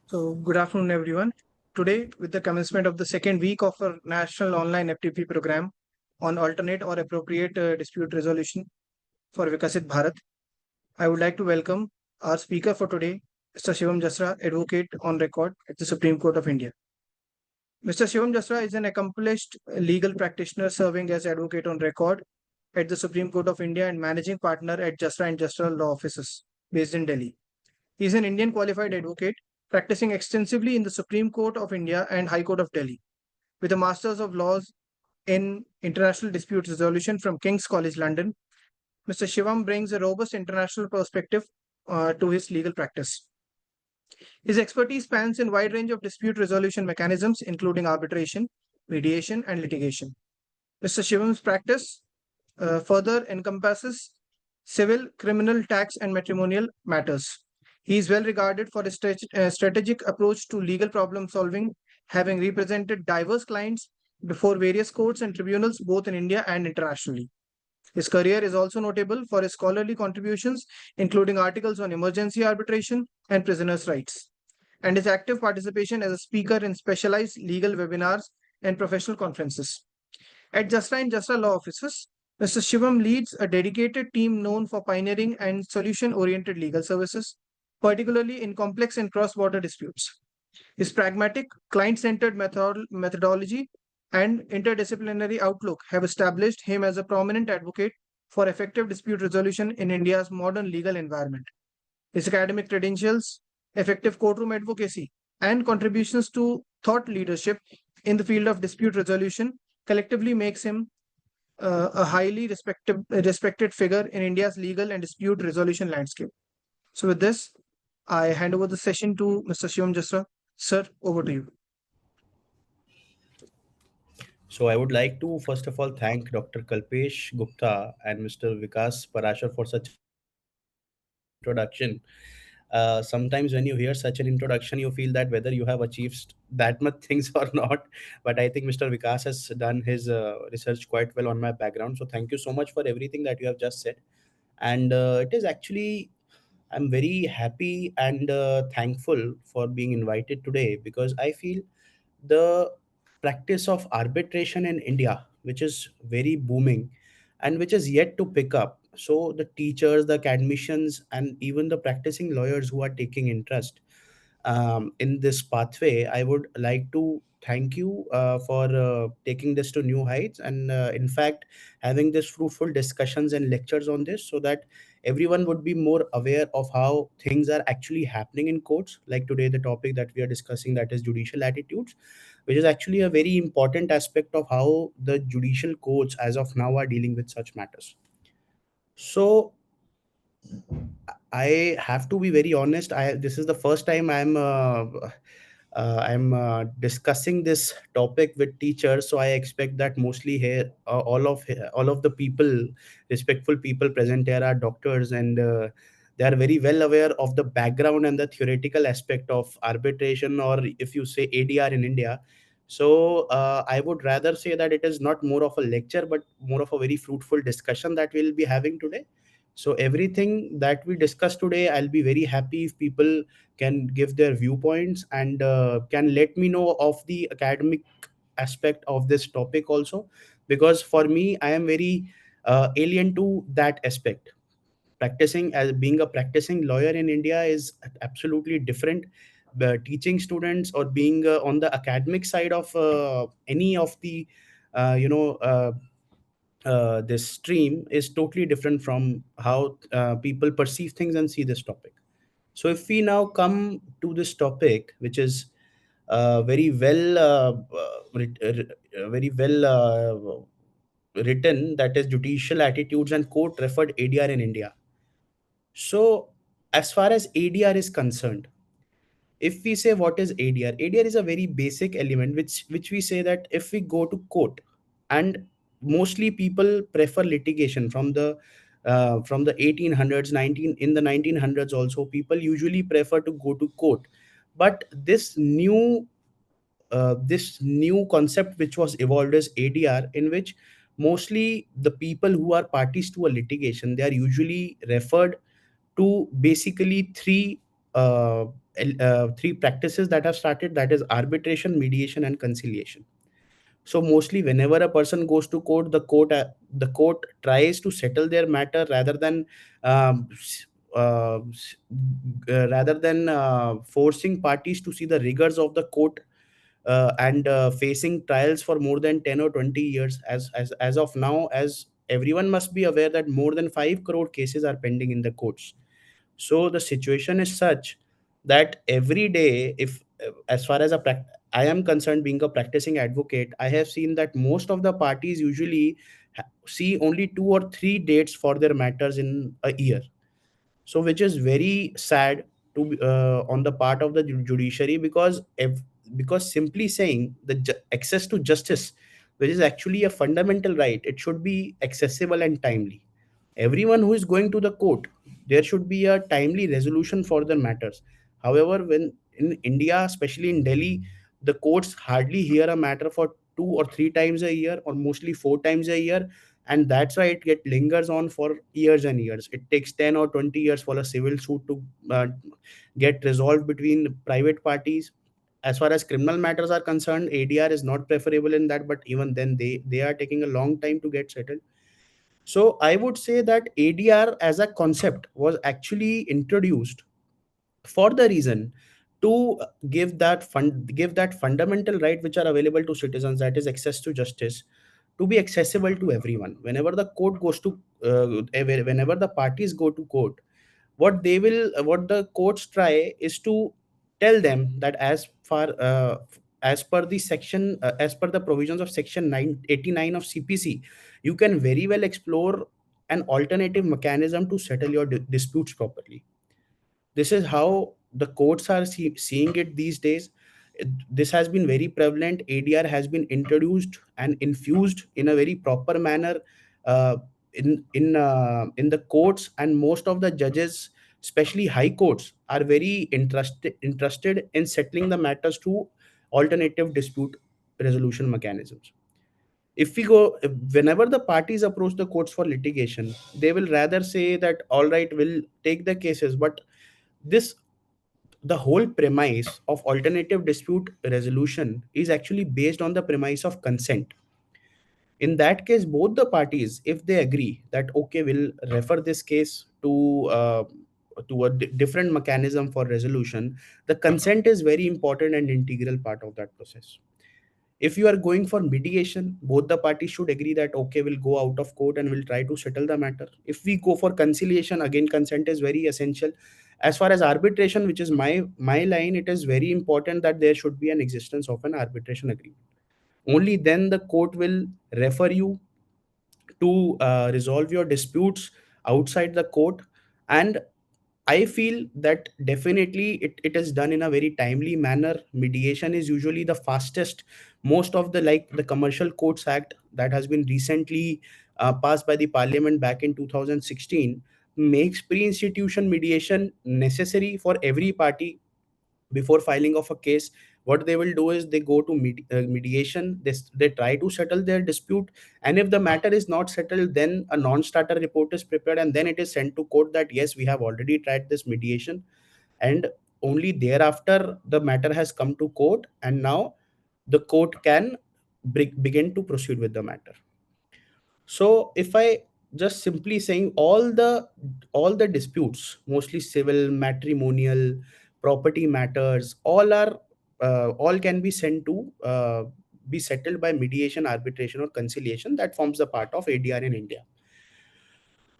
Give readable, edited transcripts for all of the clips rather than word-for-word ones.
So, good afternoon, everyone. Today, with the commencement of the second week of our National Online FDP program on alternate or appropriate dispute resolution for Vikasit Bharat, I would like to welcome our speaker for today, Mr. Shivam Jasra, advocate on record at the Supreme Court of India. Mr. Shivam Jasra is an accomplished legal practitioner serving as advocate on record at the Supreme Court of India and managing partner at Jasra and Jasra Law Offices based in Delhi. He is an Indian qualified advocate practicing extensively in the Supreme Court of India and High Court of Delhi, with a Masters of Laws in International Dispute Resolution from King's College London. Mr. Shivam brings a robust international perspective to his legal practice. His expertise spans a wide range of dispute resolution mechanisms, including arbitration, mediation, and litigation. Mr. Shivam's practice further encompasses civil, criminal, tax, and matrimonial matters. He is well regarded for his strategic approach to legal problem solving, having represented diverse clients before various courts and tribunals both in India and internationally. His career is also notable for his scholarly contributions, including articles on emergency arbitration and prisoners' rights, and his active participation as a speaker in specialized legal webinars and professional conferences. At Jasra and Jasra Law Offices, Mr. Shivam leads a dedicated team known for pioneering and solution oriented legal services, particularly in complex and cross border disputes. His pragmatic, client centered methodology and interdisciplinary outlook have established him as a prominent advocate for effective dispute resolution in India's modern legal environment. His academic credentials, effective courtroom advocacy, and contributions to thought leadership in the field of dispute resolution collectively makes him a highly respected figure in India's legal and dispute resolution landscape. So, with this, I hand over the session to Mr. Shivam Jasra. Sir, over to you. So I would like to first of all thank Dr. Kalpesh Gupta and Mr. Vikas Parashar for such introduction. Sometimes when you hear such an introduction, you feel that whether you have achieved that much things or not. But I think Mr. Vikas has done his research quite well on my background. So thank you so much for everything that you have just said. And it is actually I'm very happy and thankful for being invited today because I feel the practice of arbitration in India, which is very booming and which is yet to pick up. So, the teachers, the academicians, and even the practicing lawyers who are taking interest in this pathway, I would like to thank you for taking this to new heights and, in fact, having this fruitful discussions and lectures on this so that everyone would be more aware of how things are actually happening in courts. Like today, the topic that we are discussing, that is judicial attitudes, which is actually a very important aspect of how the judicial courts as of now are dealing with such matters. So I have to be very honest. I This is the first time I'm discussing this topic with teachers. So I expect that mostly here all of the people, respectful people present here, are doctors, and they are very well aware of the background and the theoretical aspect of arbitration, or if you say ADR in India. So I would rather say that it is not more of a lecture, but more of a very fruitful discussion that we'll be having today. So everything that we discuss today, I'll be very happy if people can give their viewpoints and can let me know of the academic aspect of this topic also, because for me, I am very alien to that aspect. Practicing as being a practicing lawyer in India is absolutely different. Teaching students or being on the academic side of any of the uh, you know uh, this stream is totally different from how people perceive things and see this topic. So, if we now come to this topic, which is very well, very well written, that is judicial attitudes and court referred ADR in India. So, as far as ADR is concerned, if we say what is ADR, ADR is a very basic element which we say that if we go to court, and mostly people prefer litigation from the 1800s, 19 in the 1900s also people usually prefer to go to court. But this new concept which was evolved as ADR, in which mostly the people who are parties to a litigation, they are usually referred to basically three three practices that have started, that is arbitration, mediation, and conciliation. So mostly whenever a person goes to court, the court tries to settle their matter rather than um, s- s- rather than forcing parties to see the rigors of the court, and facing trials for more than 10 or 20 years. As of now, as everyone must be aware, that more than 5 crore cases are pending in the courts. So the situation is such that every day, if as far as I am concerned, being a practicing advocate, I have seen that most of the parties usually see only 2 or 3 dates for their matters in a year. So which is very sad on the part of the judiciary, because because simply saying the access to justice, which is actually a fundamental right, it should be accessible and timely. Everyone who is going to the court, there should be a timely resolution for their matters. However, when in India, especially in Delhi, the courts hardly hear a matter for 2 or 3 times a year, or mostly 4 times a year. And that's why it get lingers on for years and years. It takes 10 or 20 years for a civil suit to get resolved between private parties. As far as criminal matters are concerned, ADR is not preferable in that, but even then they are taking a long time to get settled. So I would say that ADR as a concept was actually introduced for the reason to give that fundamental right which are available to citizens, that is access to justice, to be accessible to everyone. Whenever the court goes to whenever the parties go to court, what the courts try is to tell them that as per the section as per the provisions of section 989 of CPC, you can very well explore an alternative mechanism to settle your disputes properly. This is how the courts are seeing it these days. This has been very prevalent. ADR has been introduced and infused in a very proper manner uh, in the courts, and most of the judges, especially high courts, are very interested in settling the matters through alternative dispute resolution mechanisms. If we go Whenever the parties approach the courts for litigation, they will rather say that all right, we'll take the cases. But this the whole premise of alternative dispute resolution is actually based on the premise of consent. In that case, both the parties, if they agree that okay, we'll refer this case to a different mechanism for resolution, the consent is very important and integral part of that process. If you are going for mediation, both the parties should agree that okay, we'll go out of court and we'll try to settle the matter. If we go for conciliation, again consent is very essential. As far as arbitration, which is my line, it is very important that there should be an existence of an arbitration agreement. Only then the court will refer you to resolve your disputes outside the court. And I feel that definitely it is done in a very timely manner. Mediation is usually the fastest. Most of the, like the Commercial Courts Act that has been recently passed by the parliament back in 2016, makes pre-institution mediation necessary for every party before filing of a case. What they will do is they go to mediation. They try to settle their dispute, and if the matter is not settled, then a non-starter report is prepared, and then it is sent to court that yes, we have already tried this mediation. And only thereafter the matter has come to court, and now the court can begin to proceed with the matter. So if I just simply saying, all the disputes, mostly civil, matrimonial, property matters, all can be sent to be settled by mediation, arbitration, or conciliation. That forms the part of ADR in India.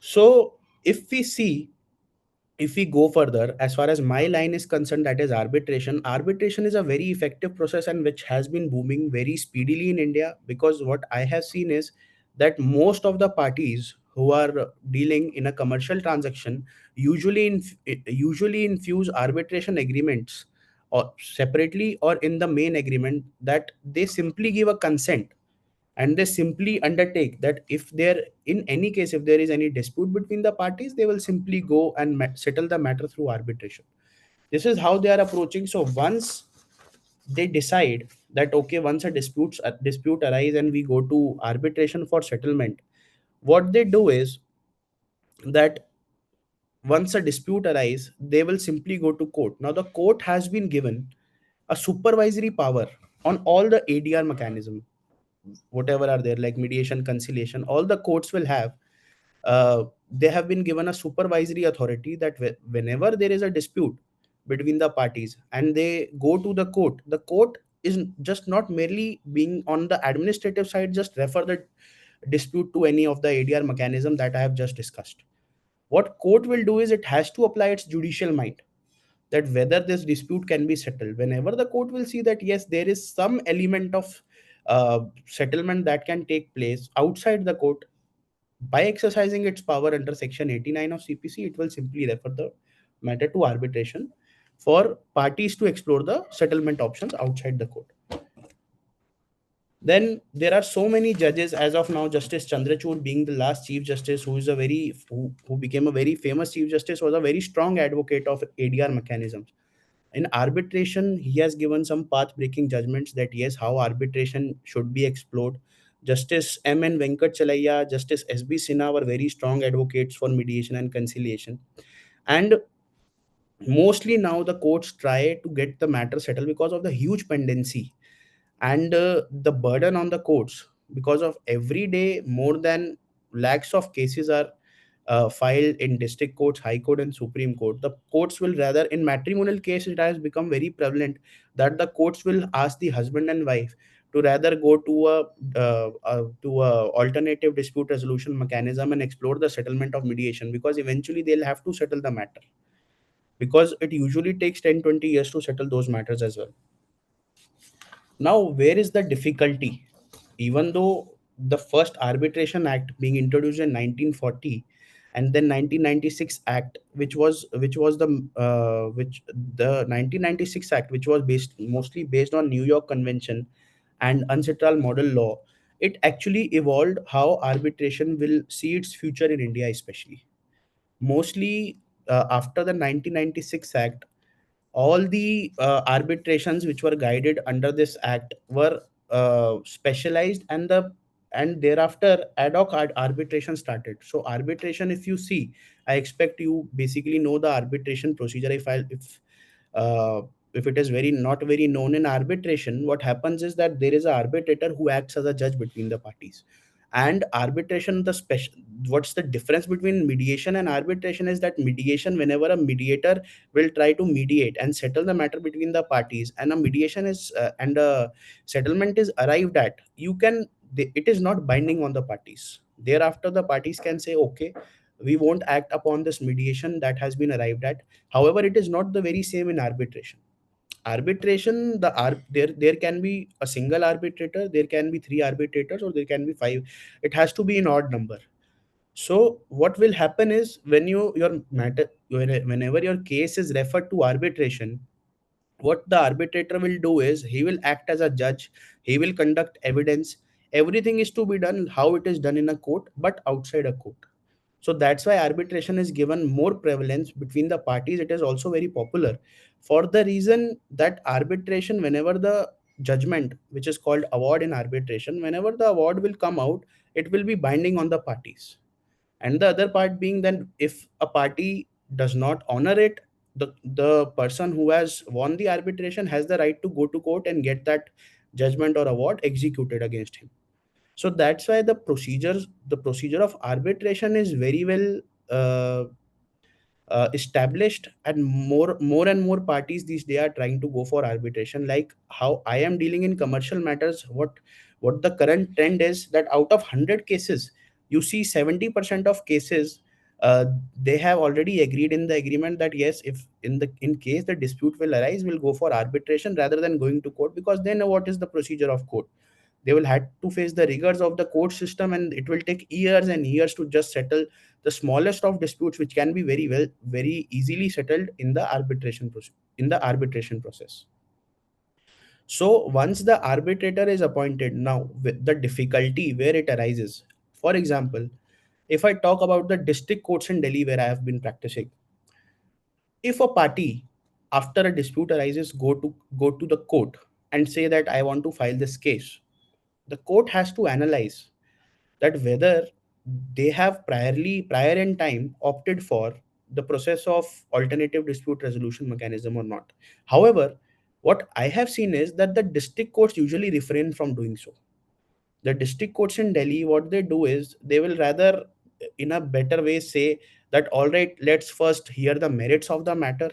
So if we see if we go further, as far as my line is concerned, that is arbitration is a very effective process, and which has been booming very speedily in India. Because what I have seen is that most of the parties who are dealing in a commercial transaction usually infuse arbitration agreements, or separately or in the main agreement, that they simply give a consent, and they simply undertake that if there in any case, if there is any dispute between the parties, they will simply go and settle the matter through arbitration. This is how they are approaching. So once they decide that okay, once a dispute arise and we go to arbitration for settlement, what they do is that once a dispute arises, they will simply go to court. Now the court has been given a supervisory power on all the ADR mechanism, whatever are there, like mediation, conciliation, all the courts will have, they have been given a supervisory authority that whenever there is a dispute between the parties and they go to the court is just not merely being on the administrative side, just refer the dispute to any of the ADR mechanism that I have just discussed. What court will do is it has to apply its judicial mind, that whether this dispute can be settled. Whenever the court will see that yes, there is some element of settlement that can take place outside the court, by exercising its power under section 89 of CPC, it will simply refer the matter to arbitration for parties to explore the settlement options outside the court. Then there are so many judges as of now. Justice Chandrachud being the last chief justice, who became a very famous chief justice, was a very strong advocate of ADR mechanisms. In arbitration, he has given some path breaking judgments that yes, how arbitration should be explored. Justice M. N. Venkatchalaya, Justice S.B. Sinha were very strong advocates for mediation and conciliation. And mostly now the courts try to get the matter settled because of the huge pendency and the burden on the courts, because of every day more than lakhs of cases are filed in district courts, high court and supreme court. The courts will rather, in matrimonial cases it has become very prevalent that the courts will ask the husband and wife to rather go to a alternative dispute resolution mechanism and explore the settlement of mediation, because eventually they'll have to settle the matter, because it usually takes 10-20 years to settle those matters as well. Now, where is the difficulty? Even though the first Arbitration Act being introduced in 1940, and then 1996 Act, which was the 1996 Act, which was mostly based on New York Convention and UNCITRAL model law, it actually evolved how arbitration will see its future in India, especially. Mostly after the 1996 Act, all the arbitrations which were guided under this act were specialized, and thereafter ad hoc arbitration started. So arbitration, if you see, I expect you basically know the arbitration procedure. Uh, if it is very not very known, in arbitration what happens is that there is an arbitrator who acts as a judge between the parties. And arbitration, the special, what's the difference between mediation and arbitration is that mediation, whenever a mediator will try to mediate and settle the matter between the parties, and a mediation is and a settlement is arrived at, it is not binding on the parties. Thereafter the parties can say, okay, we won't act upon this mediation that has been arrived at. However, it is not the very same in arbitration. Arbitration, there can be a single arbitrator, there can be three arbitrators, or there can be five. It has to be in odd number. So what will happen is, whenever your case is referred to arbitration, what the arbitrator will do is he will act as a judge, he will conduct evidence. Everything is to be done how it is done in a court, but outside a court. So that's why arbitration is given more prevalence between the parties. It is also very popular for the reason that arbitration, whenever the judgment, which is called award in arbitration, whenever the award will come out, it will be binding on the parties. And the other part being that if a party does not honor it, the person who has won the arbitration has the right to go to court and get that judgment or award executed against him. So that's why the procedure of arbitration is very well uh, established, and more and more parties these days are trying to go for arbitration. Like how I am dealing in commercial matters, what the current trend is that out of 100 cases, you see 70% of cases, they have already agreed in the agreement that yes, if in case the dispute will arise, we'll go for arbitration rather than going to court, because they know what is the procedure of court. They will have to face the rigors of the court system, and it will take years and years to just settle the smallest of disputes, which can be very easily settled in the arbitration process. So once the arbitrator is appointed, now with the difficulty where it arises, for example, if I talk about the district courts in Delhi where I have been practicing, if a party after a dispute arises go to the court and say that I want to file this case, the court has to analyze that whether they have prior in time opted for the process of alternative dispute resolution mechanism or not. However, what I have seen is that the district courts usually refrain from doing so. The district courts in Delhi, what they do is they will rather, in a better way, say that all right, let's first hear the merits of the matter,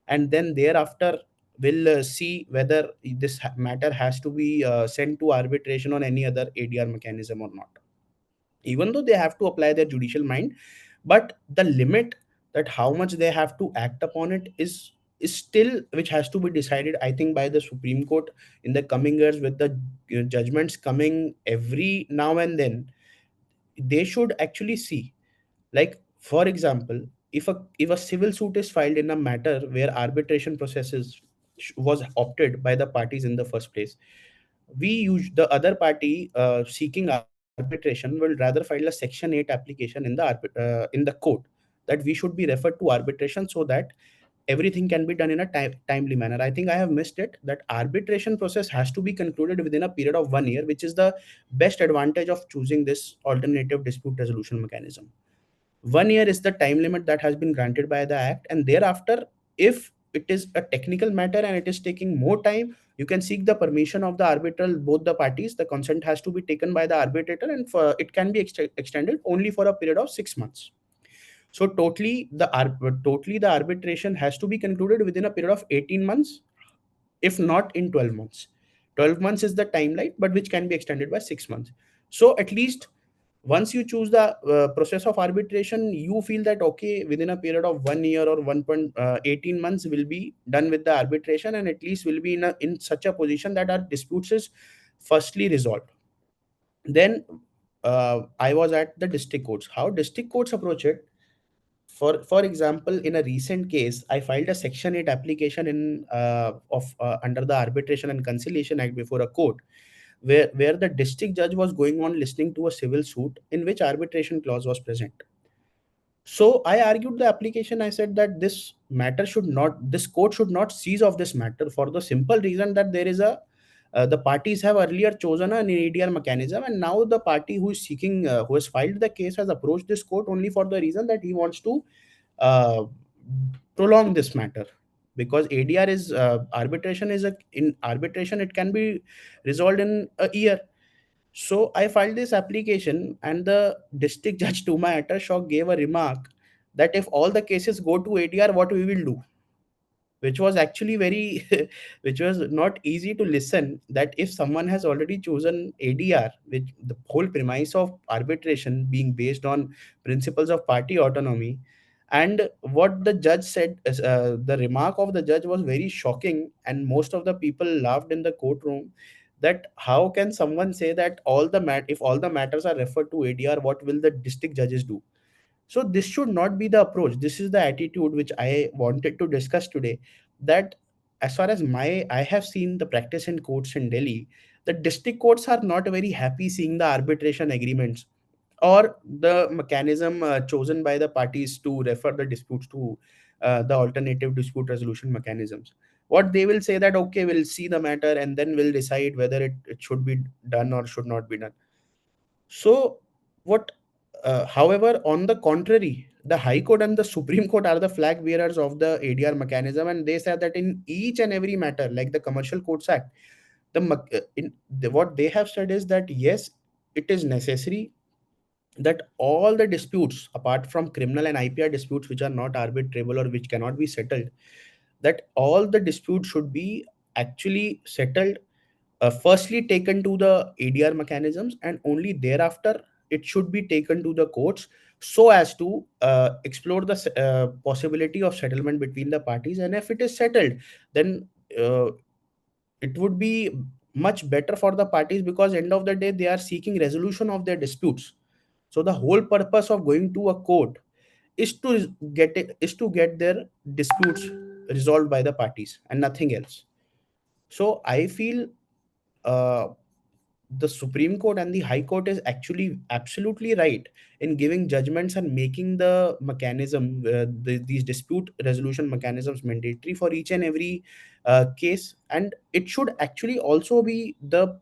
and then thereafter we'll see whether this matter has to be sent to arbitration on any other ADR mechanism or not. Even though they have to apply their judicial mind, but the limit that how much they have to act upon it is still which has to be decided, I think, by the Supreme Court in the coming years. With the judgments coming every now and then, they should actually see, like for example, if a civil suit is filed in a matter where arbitration processes was opted by the parties in the first place, we use the other party seeking arbitration will rather file a section 8 application in in the court, that we should be referred to arbitration so that everything can be done in a timely manner. I think I have missed it, that arbitration process has to be concluded within a period of 1 year, which is the best advantage of choosing this alternative dispute resolution mechanism. 1 year is the time limit that has been granted by the act, and thereafter, if it is a technical matter and it is taking more time, you can seek the permission of the arbitral, both the parties. The consent has to be taken by the arbitrator, and it can be extended only for a period of 6 months. So totally the arbitration has to be concluded within a period of 18 months, if not in 12 months. 12 months is the timeline, but which can be extended by 6 months. So at least once you choose the process of arbitration, you feel that okay, within a period of 1 year or 1.18 months will be done with the arbitration, and at least will be in such a position that our disputes is firstly resolved. Then I was at the district courts. How district courts approach it? For example, in a recent case, I filed a section 8 application in of under the Arbitration and Conciliation Act before a court, where the district judge was going on listening to a civil suit in which arbitration clause was present. So I argued the application. I said that this court should not seize of this matter, for the simple reason that there is a the parties have earlier chosen an ADR mechanism, and now the party who is seeking, who has filed the case, has approached this court only for the reason that he wants to uh, prolong this matter, because ADR is arbitration is a in arbitration it can be resolved in a year. So I filed this application, and the district judge, to my utter shock, gave a remark that if all the cases go to ADR, what we will do, which was actually very which was not easy to listen, that if someone has already chosen ADR, which the whole premise of arbitration being based on principles of party autonomy, and what the judge said is, the remark of the judge was very shocking, and most of the people laughed in the courtroom, that how can someone say that if all the matters are referred to ADR, what will the district judges do? So this should not be the approach. This is the attitude which I wanted to discuss today. That as far as I have seen the practice in courts in Delhi, the district courts are not very happy seeing the arbitration agreements or the mechanism chosen by the parties to refer the disputes to the alternative dispute resolution mechanisms. What they will say that okay, we'll see the matter and then we'll decide whether it should be done or should not be done. So, what, however, on the contrary, the High Court and the Supreme Court are the flag bearers of the ADR mechanism, and they said that in each and every matter, like the Commercial Courts Act, what they have said is that yes, it is necessary that all the disputes, apart from criminal and IPR disputes, which are not arbitrable or which cannot be settled, that all the disputes should be actually settled, firstly taken to the ADR mechanisms, and only thereafter it should be taken to the courts, so as to explore the possibility of settlement between the parties. And if it is settled, then uh, it would be much better for the parties, because end of the day they are seeking resolution of their disputes. So the whole purpose of going to a court is to get their disputes resolved by the parties and nothing else. So I feel uh, the Supreme Court and the High Court is actually absolutely right in giving judgments and making the mechanism, these dispute resolution mechanisms mandatory for each and every case. And it should actually also be the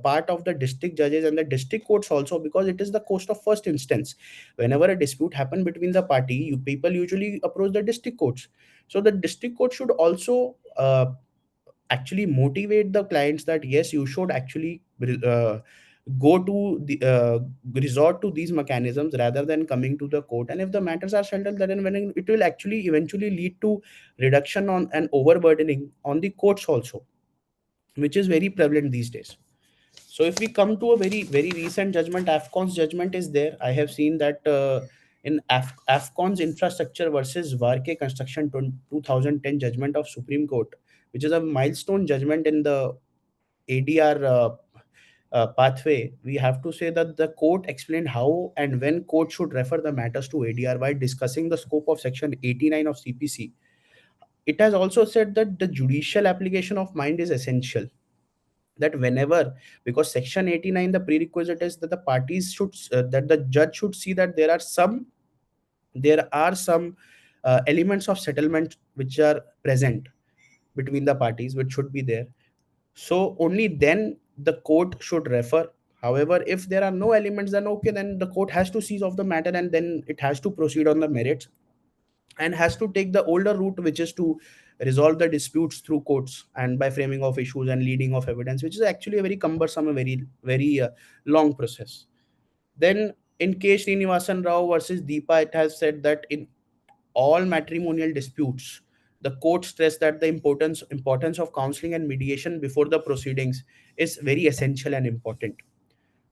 part of the district judges and the district courts also, because it is the court of first instance. Whenever a dispute happen between the party, you people usually approach the district courts. So the district court should also actually motivate the clients that yes, you should actually go to the resort to these mechanisms rather than coming to the court. And if the matters are settled, then when it will actually eventually lead to reduction on and overburdening on the courts also, which is very prevalent these days. So if we come to a very recent judgment, AFCON's judgment is there. I have seen that in AFCON's infrastructure versus Varke construction 2010 judgment of Supreme Court, which is a milestone judgment in the ADR pathway. We have to say that the court explained how and when court should refer the matters to ADR while discussing the scope of Section 89 of CPC. It has also said that the judicial application of mind is essential, that whenever, because Section 89, the prerequisite is that the parties should that the judge should see that there are some elements of settlement which are present between the parties, which should be there. So only then the court should refer. However, if there are no elements, then okay, then the court has to seize of the matter and then it has to proceed on the merits and has to take the older route, which is to resolve the disputes through courts and by framing of issues and leading of evidence, which is actually a very cumbersome, a very long process. Then in case Srinivasan Rao versus Deepa, it has said that in all matrimonial disputes, the court stressed that the importance of counseling and mediation before the proceedings is very essential and important.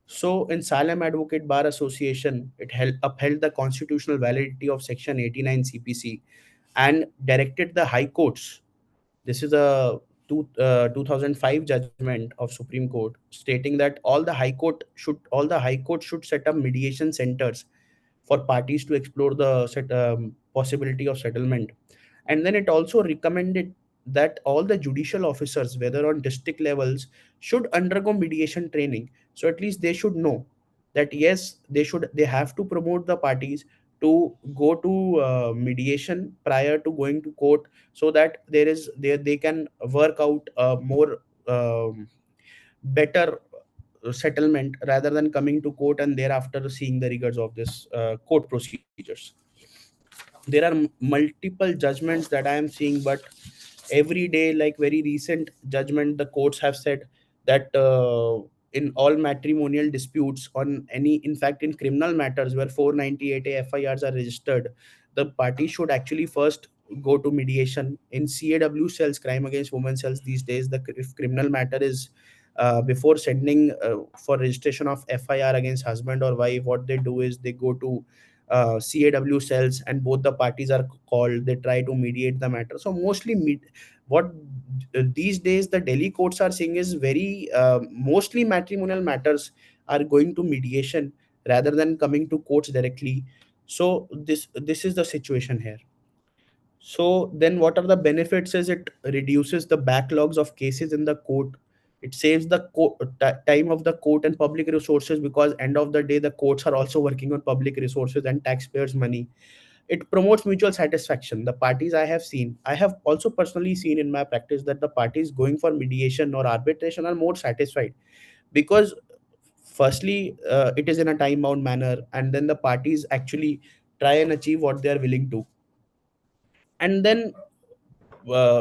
So, in Salem Advocate Bar Association, it upheld the constitutional validity of Section 89 CPC and directed the high courts. This is a 2005 judgment of Supreme Court stating that all the high courts should set up mediation centers for parties to explore the possibility of settlement. And then it also recommended that all the judicial officers, whether on district levels, should undergo mediation training. So at least they should know that yes, they have to promote the parties to go to mediation prior to going to court, so that they can work out a more better settlement rather than coming to court and thereafter seeing the rigors of this court procedures. There are multiple judgments that I am seeing, but every day, like very recent judgment, the courts have said that in all matrimonial disputes on any, in fact in criminal matters where 498A FIRs are registered, the party should actually first go to mediation. In CAW cells, crime against women cells, these days, if criminal matter is before sending for registration of FIR against husband or wife, what they do is they go to CAW cells and both the parties are called. They try to mediate the matter. So mostly, what these days the Delhi courts are saying is very mostly matrimonial matters are going to mediation rather than coming to courts directly. So this is the situation here. So then what are the benefits is it reduces the backlogs of cases in the court. It saves the time of the court and public resources, because end of the day the courts are also working on public resources and taxpayers money. It promotes mutual satisfaction. The parties I have also personally seen in my practice that the parties going for mediation or arbitration are more satisfied, because firstly it is in a time bound manner, and then the parties actually try and achieve what they are willing to. And then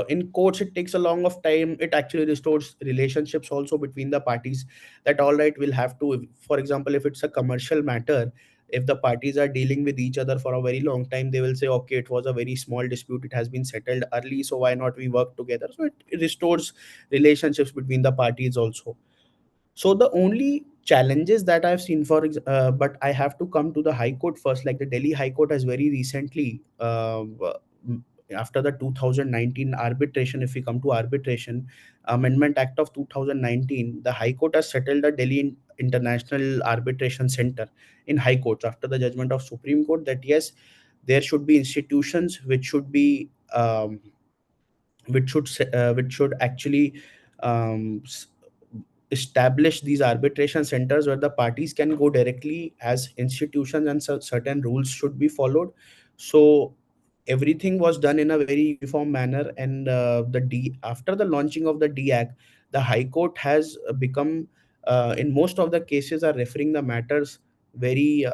in courts it takes a long of time. It actually restores relationships also between the parties, that all right, we'll have to, for example, if it's a commercial matter, if the parties are dealing with each other for a very long time, they will say okay, it was a very small dispute, it has been settled early, so why not we work together. So it restores relationships between the parties also. So the only challenges that I've seen but I have to come to the high court first. Like the Delhi High Court has very recently, m- after the 2019 arbitration, if we come to arbitration, Amendment Act of 2019, the High Court has settled the Delhi International Arbitration Center in High Courts after the judgment of Supreme Court that yes, there should be institutions which should be which should actually um, establish these arbitration centers where the parties can go directly as institutions, and certain rules should be followed. So everything was done in a very uniform manner, and after the launching of the D Act, the High Court has become, in most of the cases, are referring the matters very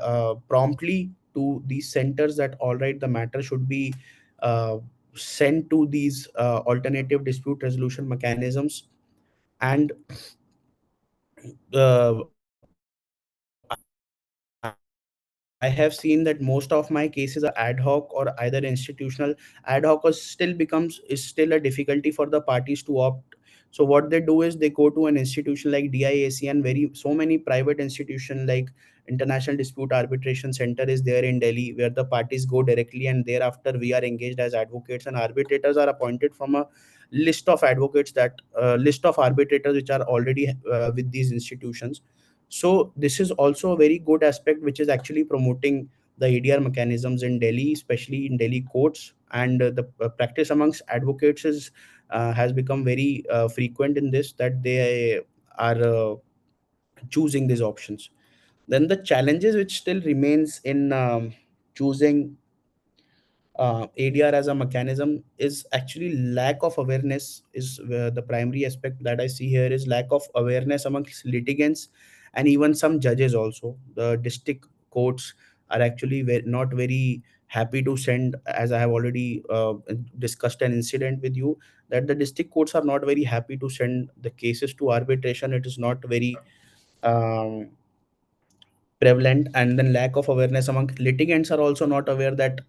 promptly to these centers, that all right, the matter should be uh, sent to these alternative dispute resolution mechanisms. And I have seen that most of my cases are ad hoc or either institutional. Ad hoc is still becomes is still a difficulty for the parties to opt. So what they do is they go to an institution like DIAC, and so many private institutions like International Dispute Arbitration Center is there in Delhi, where the parties go directly, and thereafter we are engaged as advocates, and arbitrators are appointed from a list of arbitrators which are already with these institutions. So this is also a very good aspect which is actually promoting the ADR mechanisms in Delhi, especially in Delhi courts, and the practice amongst advocates is has become very frequent in this, that they are choosing these options. Then the challenges which still remains in choosing ADR as a mechanism is actually lack of awareness, is the primary aspect that I see here, is lack of awareness amongst litigants and even some judges also. The district courts are actually not very happy to send, as I have already discussed an incident with you, that the district courts are not very happy to send the cases to arbitration. It is not very um, prevalent. And then lack of awareness among litigants are also not aware that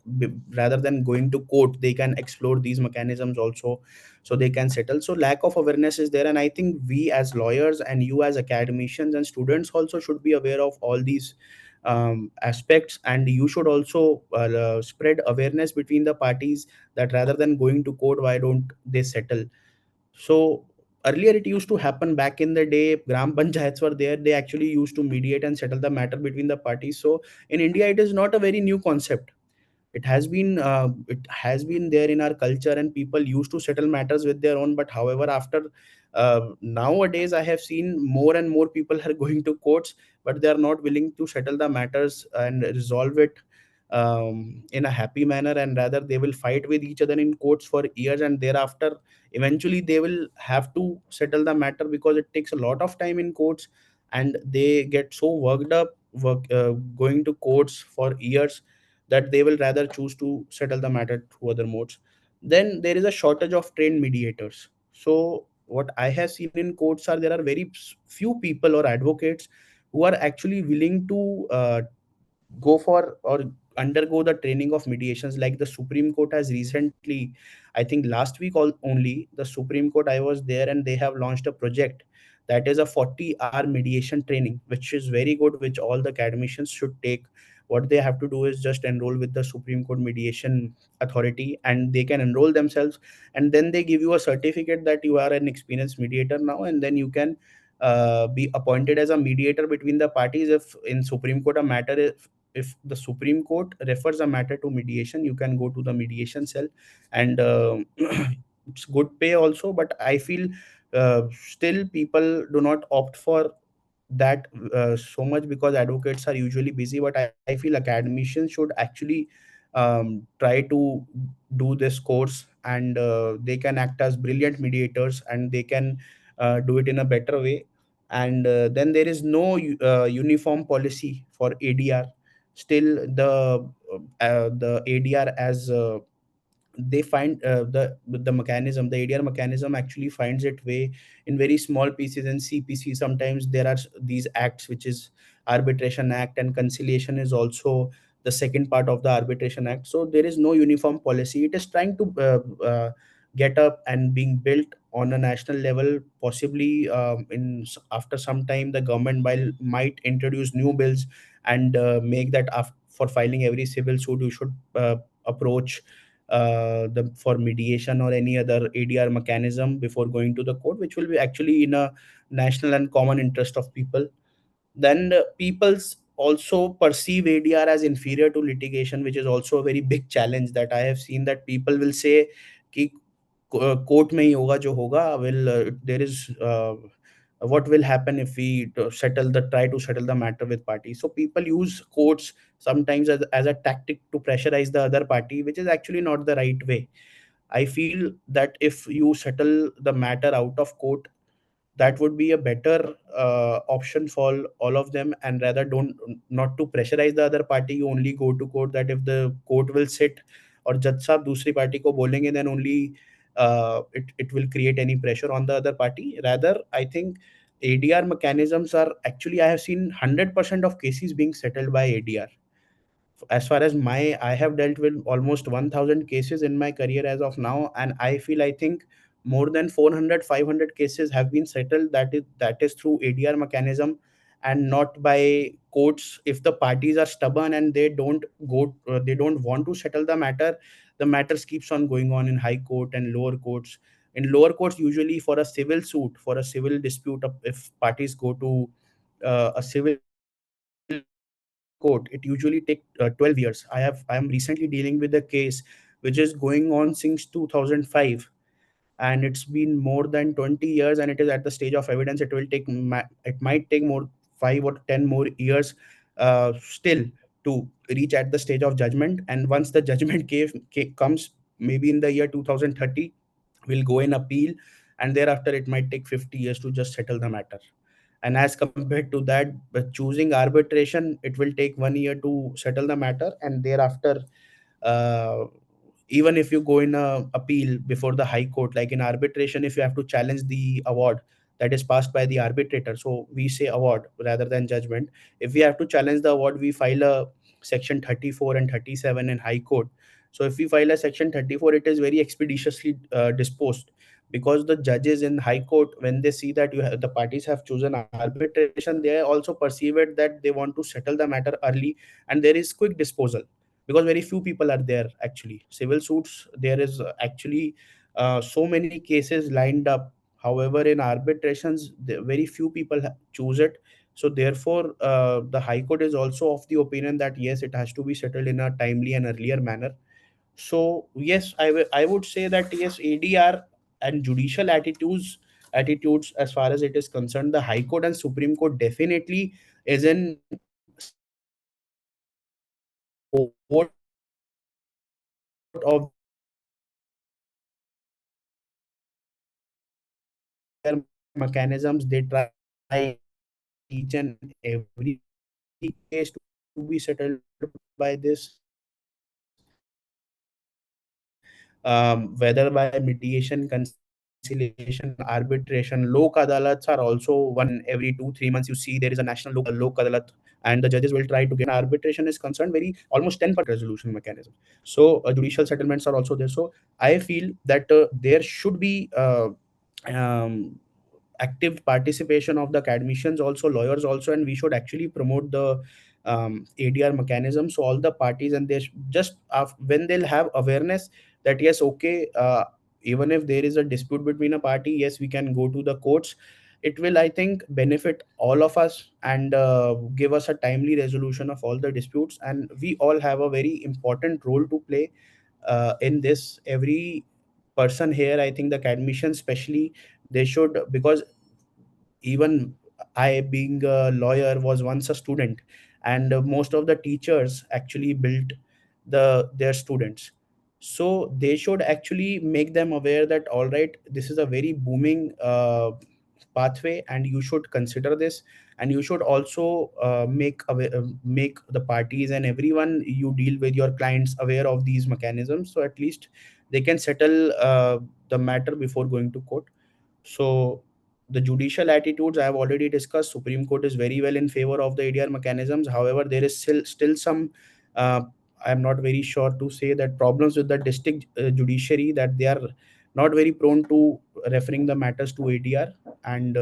rather than going to court, they can explore these mechanisms also, so they can settle. So lack of awareness is there, and I think we as lawyers and you as academicians and students also should be aware of all these aspects, and you should also spread awareness between the parties, that rather than going to court, why don't they settle. So earlier it used to happen back in the day, gram panchayats were there, they actually used to mediate and settle the matter between the parties. So in India it is not a very new concept. It has been there in our culture, and people used to settle matters with their own. But however, after nowadays I have seen more and more people are going to courts, but they are not willing to settle the matters and resolve it in a happy manner, and rather they will fight with each other in courts for years, and thereafter eventually they will have to settle the matter, because it takes a lot of time in courts, and they get so worked up going to courts for years, that they will rather choose to settle the matter through other modes. Then there is a shortage of trained mediators. So what I have seen in courts are, there are very few people or advocates who are actually willing to go for or undergo the training of mediations. Like the Supreme Court has recently, I think last week only, the Supreme Court, I was there, and they have launched a project that is a 40-hour mediation training, which is very good, which all the academicians should take. What they have to do is just enroll with the Supreme Court mediation authority, and they can enroll themselves, and then they give you a certificate that you are an experienced mediator now, and then you can be appointed as a mediator between the parties. If in Supreme Court a matter is, if the Supreme Court refers a matter to mediation, you can go to the mediation cell, and it's good pay also. But I feel still people do not opt for that so much, because advocates are usually busy. But I feel academicians should actually try to do this course, and they can act as brilliant mediators, and they can do it in a better way. And then there is no uniform policy for ADR. Still the ADR as they find the mechanism, the ADR mechanism actually finds its way in very small pieces in CPC. Sometimes there are these acts, which is Arbitration Act, and conciliation is also the second part of the Arbitration Act. So there is no uniform policy. It is trying to get up and being built on a national level. Possibly after some time, the government might introduce new bills, and make that for filing every civil suit, you should approach the for mediation or any other ADR mechanism before going to the court, which will be actually in a national and common interest of people. Then people's also perceive ADR as inferior to litigation, which is also a very big challenge that I have seen, that people will say कि court में ही होगा जो होगा. Well, there is what will happen if we try to settle the matter with party. So people use courts sometimes as a tactic to pressurize the other party, which is actually not the right way. I feel that if you settle the matter out of court, that would be a better option for all of them, and rather don't not to pressurize the other party. You only go to court, that if the court will sit or judge साहब दूसरी party को बोलेंगे, then only it will create any pressure on the other party. Rather, I think ADR mechanisms are actually, I have seen 100% of cases being settled by ADR. As far as my I have dealt with almost 1000 cases in my career as of now, and I think more than 400 500 cases have been settled, that is through ADR mechanism and not by courts. If the parties are stubborn and they don't want to settle the matters keeps on going on in high court and lower courts. In lower courts, usually for a civil suit, for a civil dispute, if parties go to a civil court, it usually take 12 years. I am recently dealing with a case which is going on since 2005, and it's been more than 20 years, and it is at the stage of evidence. It might take more 5 or 10 more years still to reach at the stage of judgment. And once the judgment comes, maybe in the year 2030, will go in appeal, and thereafter it might take 50 years to just settle the matter. And as compared to that, but choosing arbitration, it will take 1 year to settle the matter, and thereafter, uh, even if you go in a appeal before the high court, like in arbitration, if you have to challenge the award that is passed by the arbitrator, so we say award rather than judgment. If we have to challenge the award, we file a section 34 and 37 in high court. So if we file a section 34, it is very expeditiously disposed, because the judges in high court, when they see that the parties have chosen arbitration, they also perceive it that they want to settle the matter early, and there is quick disposal, because very few people are there. Actually, civil suits, there is actually so many cases lined up. However, in arbitrations, very few people choose it. So therefore, the high court is also of the opinion that yes, it has to be settled in a timely and earlier manner. So yes, I would say that yes, ADR and judicial attitudes, as far as it is concerned, the High Court and Supreme Court definitely is in support of the ADR mechanisms. And they try each and every case to be settled by this, whether by mediation, conciliation, arbitration. Lok adalats are also one every 2 3 months. You see, there is a national lok adalat, and the judges will try to get. Arbitration is concerned, very almost 10% resolution mechanism. So judicial settlements are also there. So I feel that there should be um, active participation of the academicians also, lawyers also, and we should actually promote the ADR mechanism. So all the parties, and they just when they'll have awareness that yes, okay, even if there is a dispute between a party, yes, we can go to the courts. It will, I think, benefit all of us, and give us a timely resolution of all the disputes, and we all have a very important role to play in this. Every person here, I think the academicians especially, they should, because even I, being a lawyer, was once a student, and most of the teachers actually built their students. So they should actually make them aware that all right, this is a very booming pathway, and you should consider this. And you should also make the parties and everyone you deal with, your clients, aware of these mechanisms, so at least they can settle the matter before going to court. So the judicial attitudes I have already discussed. Supreme Court is very well in favor of the ADR mechanisms. However, there is still some. I am not very sure to say that problems with the district judiciary, that they are not very prone to referring the matters to ADR. And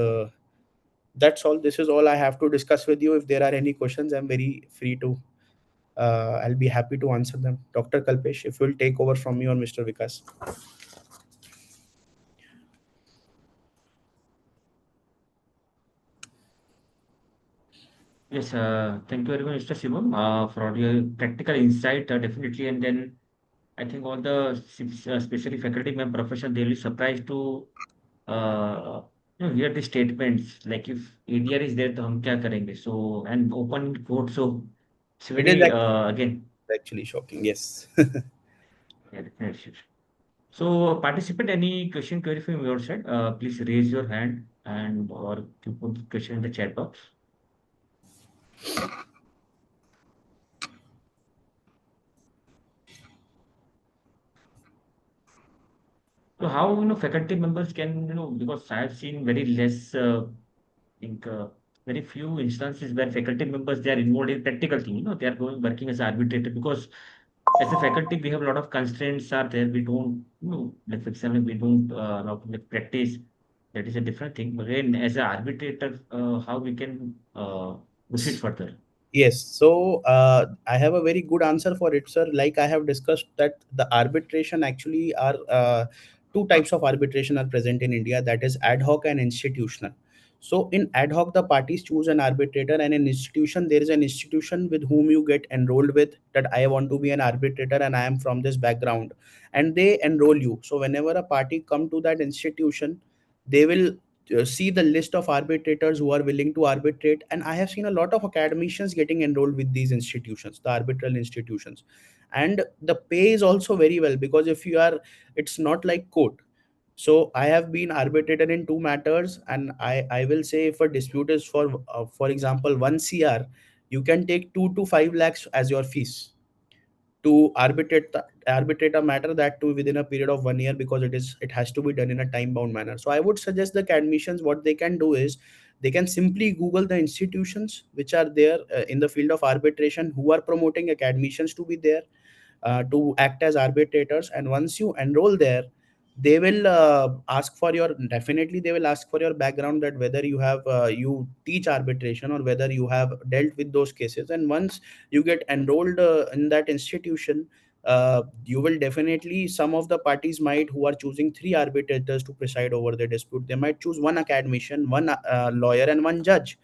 that's all. This is all I have to discuss with you. If there are any questions, I'm very free to. I'll be happy to answer them. Dr. Kalpesh, if you'll take over from me, or Mr. Vikas. Yes, thank you very much, Mr. Shivam, for all your practical insight, definitely. And then I think all the especially faculty member profession, they'll be surprised to uh, Here the statements like if ADR is there, तो हम क्या करेंगे? So and open court, so it's It is very again. actually shocking. Yes. Yeah, definitely. So participant, any question query from your side? Please raise your hand and or you put the question in the chat box. So how faculty members can because I have seen very less think very few instances where faculty members they are involved in practical thing. They are going working as arbitrator because as a faculty we have a lot of constraints are there. We don't like for example we don't allow to like practice. That is a different thing. But again, as an arbitrator, how we can proceed further? Yes, so I have a very good answer for it, sir. Like I have discussed that the arbitration actually are two types of arbitration are present in India, that is ad hoc and institutional. So in ad hoc, the parties choose an arbitrator, and in institution, there is an institution with whom you get enrolled with that I want to be an arbitrator and I am from this background, and they enroll you. So whenever a party come to that institution, they will see the list of arbitrators who are willing to arbitrate, and I have seen a lot of academicians getting enrolled with these institutions, the arbitral institutions, and the pay is also very well, because if you are, it's not like court. So I have been arbitrated in two matters, and I will say if a dispute is for example 1 cr, you can take 2 to 5 lakhs as your fees to arbitrate a matter, that too within a period of 1 year, because it has to be done in a time bound manner. So I would suggest the academicians, what they can do is they can simply google the institutions which are there in the field of arbitration, who are promoting academicians to be there, to act as arbitrators. And once you enroll there, they will ask for your, definitely they will ask for your background, that whether you have you teach arbitration or whether you have dealt with those cases. And once you get enrolled in that institution, you will definitely, some of the parties might, who are choosing three arbitrators to preside over the dispute, they might choose one academician, one lawyer, and one judge.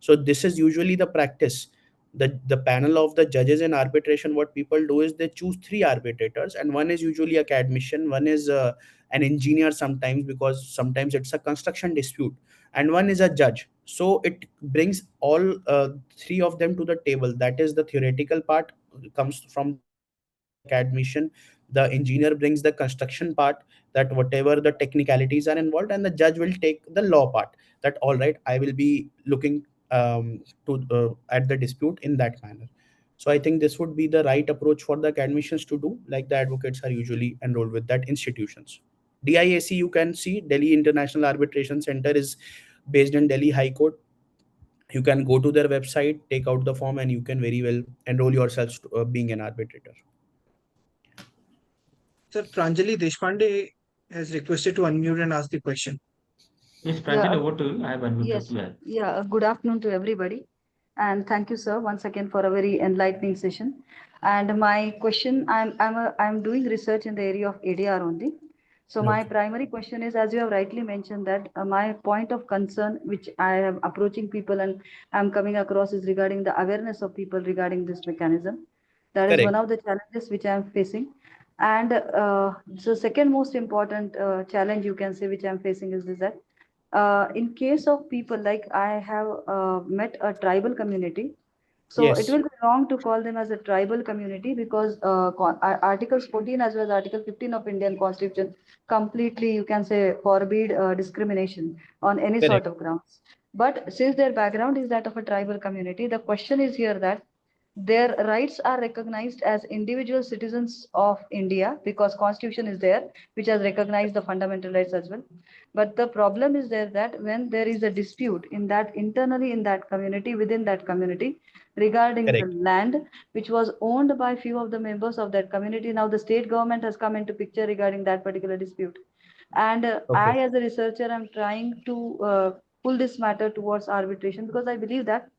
So this is usually the practice. The panel of the judges in arbitration, what people do is they choose three arbitrators, and one is usually academician, one is an engineer sometimes, because sometimes it's a construction dispute, and one is a judge. So it brings all three of them to the table. That is the theoretical part comes from the academician. The engineer brings the construction part, that whatever the technicalities are involved, and the judge will take the law part, that all right, I will be looking to at the dispute in that manner. So I think this would be the right approach for the academicians to do, like the advocates are usually enrolled with that institutions. DIAC, you can see Delhi International Arbitration Center is based in Delhi High Court. You can go to their website, take out the form, and you can very well enroll yourselves to, being an arbitrator. Sir, Pranjali Deshpande has requested to unmute and ask the question. Yes, Yeah, Pranjali, over to you. I have unmuted yes, you. good afternoon to everybody. And thank you, sir, once again for a very enlightening session. And my question, I'm doing research in the area of ADR only. So my Okay. primary question is, as you have rightly mentioned, that my point of concern, which I am approaching people and I'm coming across, is regarding the awareness of people regarding this mechanism. That is one Correct. of the challenges which I'm facing. And so second most important challenge you can say which I'm facing is this, that in case of people like I have met a tribal community, so it Yes. will be wrong to call them as a tribal community because Articles 14 as well as Article 15 of Indian Constitution completely, you can say, forbid discrimination on any Correct. sort of grounds. But since their background is that of a tribal community, the question is here that their rights are recognized as individual citizens of India because Constitution is there, which has recognized the fundamental rights as well. But the problem is there that when there is a dispute in that internally in that community, within that community, regarding the Correct. land which was owned by few of the members of that community, now the state government has come into picture regarding that particular dispute. And Okay. I, as a researcher, am trying to pull this matter towards arbitration because I believe that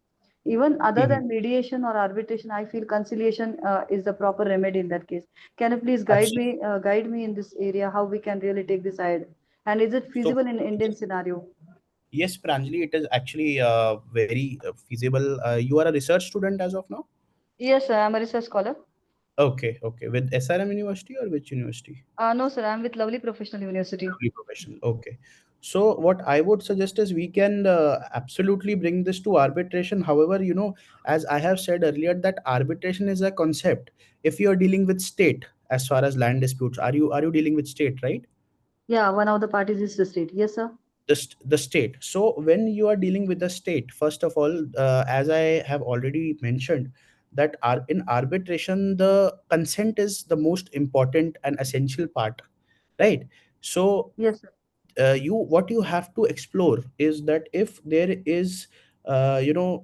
even other Mhm. than mediation or arbitration, I feel conciliation is the proper remedy in that case. Can you please Absolutely. guide me in this area, how we can really take this ahead? And is it So feasible in Indian scenario? yes, Pranjali, it is actually very feasible. You are a research student as of now? Yes, I am a research scholar. Okay, okay. With SRM University or which university? No, sir, I'm with Lovely Professional University. Lovely professional. Okay. So what I would suggest is we can absolutely bring this to arbitration. However, as I have said earlier, that arbitration is a concept. If you are dealing with state, as far as land disputes, are you dealing with state, right? Yeah, one of the parties is the state. Yes, sir. The state. So when you are dealing with the state, first of all, as I have already mentioned, that in arbitration the consent is the most important and essential part, right? So Yes, sir. you what you have to explore is that if there is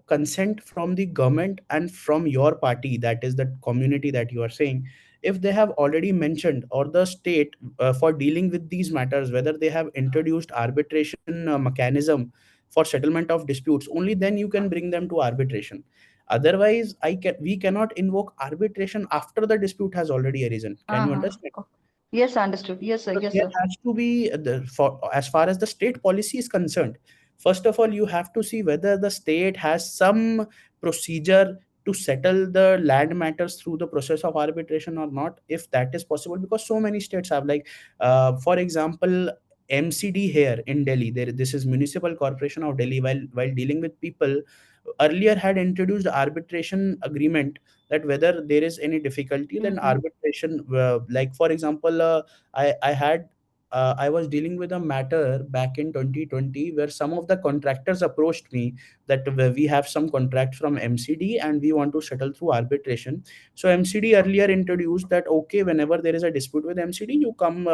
consent from the government and from your party, that is the community that you are saying, if they have already mentioned, or the state, for dealing with these matters, whether they have introduced arbitration mechanism for settlement of disputes, only then you can bring them to arbitration. Otherwise, we cannot invoke arbitration after the dispute has already arisen. Can you Uh-huh. understand? Okay. Yes, understood. Yes, sir. So Yes, there sir. has to be for as far as the state policy is concerned. First of all, you have to see whether the state has some procedure to settle the land matters through the process of arbitration or not, if that is possible, because so many states have, like, for example, MCD here in Delhi. This is Municipal Corporation of Delhi. While dealing with people, earlier had introduced arbitration agreement, that whether there is any difficulty, then Mm-hmm. arbitration, like for example, I was dealing with a matter back in 2020, where some of the contractors approached me that we have some contract from MCD and we want to settle through arbitration. So MCD earlier introduced that, okay, whenever there is a dispute with MCD, you come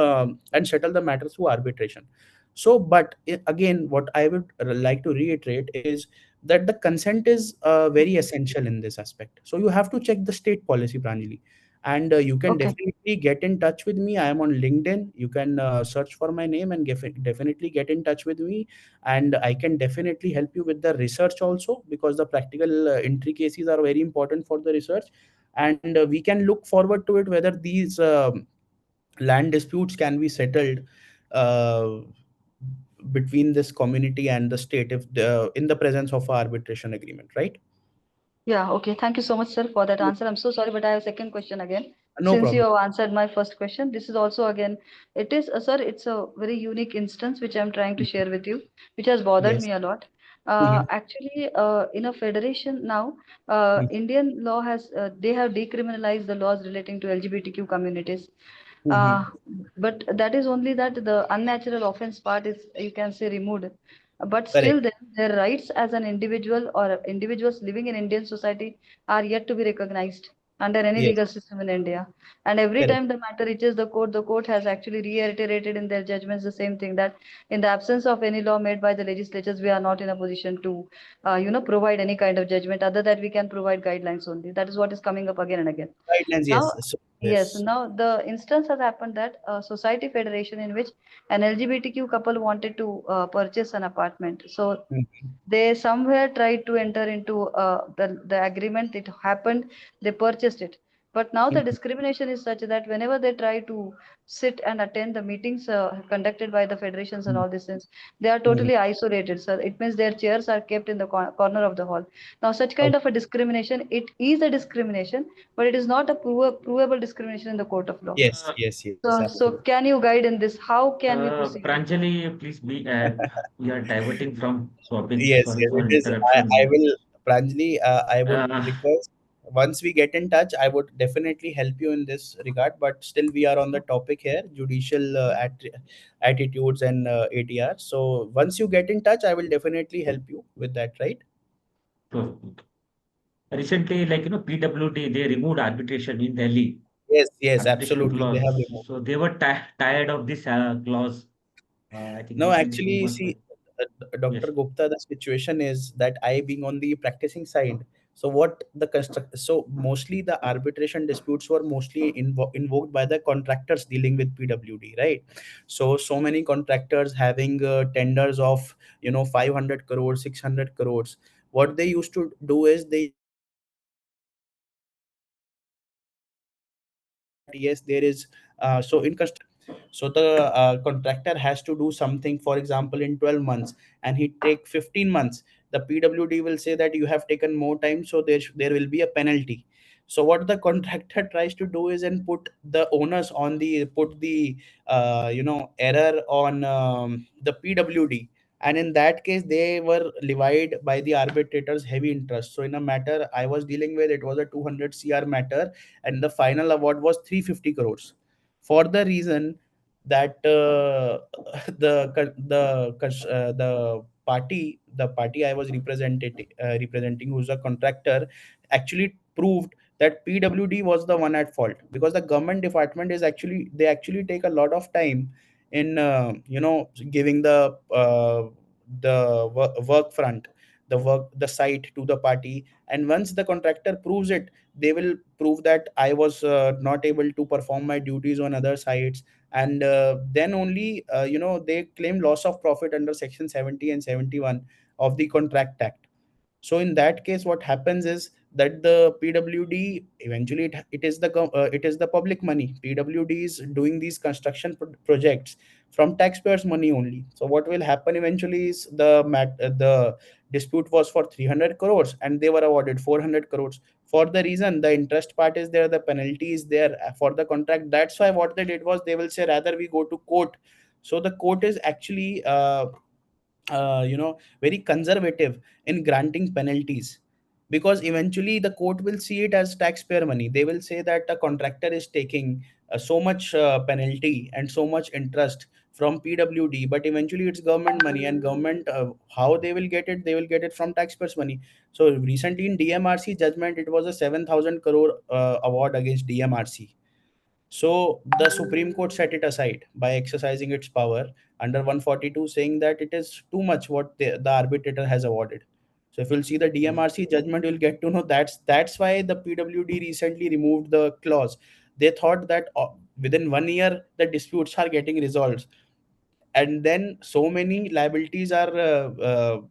and settle the matter through arbitration. So, but again, what I would like to reiterate is that the consent is very essential in this aspect. So you have to check the state policy, Pranjali, and you can Okay. definitely get in touch with me. I am on LinkedIn. You can search for my name and definitely get in touch with me, and I can definitely help you with the research also, because the practical intricacies are very important for the research. And we can look forward to it, whether these land disputes can be settled uh, between this community and the state, if in the presence of a arbitration agreement, right? Yeah, okay. Thank you so much, sir, for that answer. I'm so sorry, but I have a second question again. No Since you problem. have answered my first question, this is also again, it is, sir, it's a very unique instance which I'm trying to share with you, which has bothered Yes. me a lot. Mhm. Actually, in a federation now, Indian law has, they have decriminalized the laws relating to LGBTQ communities. Uh, Mhm. but that is only that the unnatural offense part is, you can say, removed. But Correct. still, then their rights as an individual or individuals living in Indian society are yet to be recognized under any Yes. legal system in India. And every Correct. time the matter reaches the court has actually reiterated in their judgments the same thing, that in the absence of any law made by the legislatures, we are not in a position to, provide any kind of judgment. Other that we can provide guidelines only. That is what is coming up again and again. Guidelines. Now, Yes. So yes, yes. now the instance has happened that a society federation in which an LGBTQ couple wanted to purchase an apartment. So Mhm. they somewhere tried to enter into the agreement. It happened, they purchased it. But now the Mhm. discrimination is such that whenever they try to sit and attend the meetings conducted by the federations and Mhm. all these things, they are Mhm. totally isolated. So it means their chairs are kept in the corner of the hall. Now, such kind of Okay. a discrimination, it is a discrimination, but it is not a provable discrimination in the court of law. Yes. Uh, Yes. Yes. So Absolutely. can you guide in this? How can we proceed? Pranjali, please be. We are diverting from topic. Yes. Sorry Yes. for It is. I interruption. will, Pranjali. I would Uh, request, once we get in touch, I would definitely help you in this regard. But still, we are on the topic here, judicial attitudes and ADR. So once you get in touch, I will definitely help you with that. Right? so recently, like PWD, they removed arbitration in Delhi, Yes. Yes. arbitration Absolutely. They have clause. removed. So they were tired of this clause. I think No, recently few actually, months see, back. Dr. Yes. Gupta, the situation is that I being on the practicing side. So what the so mostly the arbitration disputes were mostly invoked by the contractors dealing with PWD, right? So many contractors having tenders of 500 crores, 600 crores. What they used to do is they used to invoke arbitration that yes, there is so in so the contractor has to do something, for example, in 12 months, and he take 15 months. The PWD will say that you have taken more time, so there will be a penalty. So what the contractor tries to do is and put the onus on the put the error on the PWD, and in that case they were levied by the arbitrators heavy interest. So in a matter I was dealing with, it was a 200 cr matter, and the final award was 350 crores, for the reason that the party I was representing, who's a contractor, actually proved that PWD was the one at fault, because the government department is actually, they actually take a lot of time in giving the work front, the site to the party, and once the contractor proves it, they will prove that I was not able to perform my duties on other sites, and then only they claim loss of profit under section 70 and 71 of the contract act. So in that case, what happens is that the PWD eventually, it is the public money. PWD is doing these construction projects from taxpayers' money only. So what will happen eventually is the dispute was for 300 crores and they were awarded 400 crores. For the reason the interest part is there, the penalty is there for the contract. That's why what they did was they will say rather we go to court. So the court is actually very conservative in granting penalties, because eventually the court will see it as taxpayer money. They will say that a contractor is taking so much penalty and so much interest from PWD, but eventually it's government money, and government, how they will get it, they will get it from taxpayers money. So recently in DMRC judgment, it was a 7,000 crore award against DMRC. So the Supreme Court set it aside by exercising its power under 142, saying that it is too much what the arbitrator has awarded. So if you'll see the DMRC judgment, you'll get to know that's why the PWD recently removed the clause. They thought that within 1 year the disputes are getting resolved, and then so many liabilities are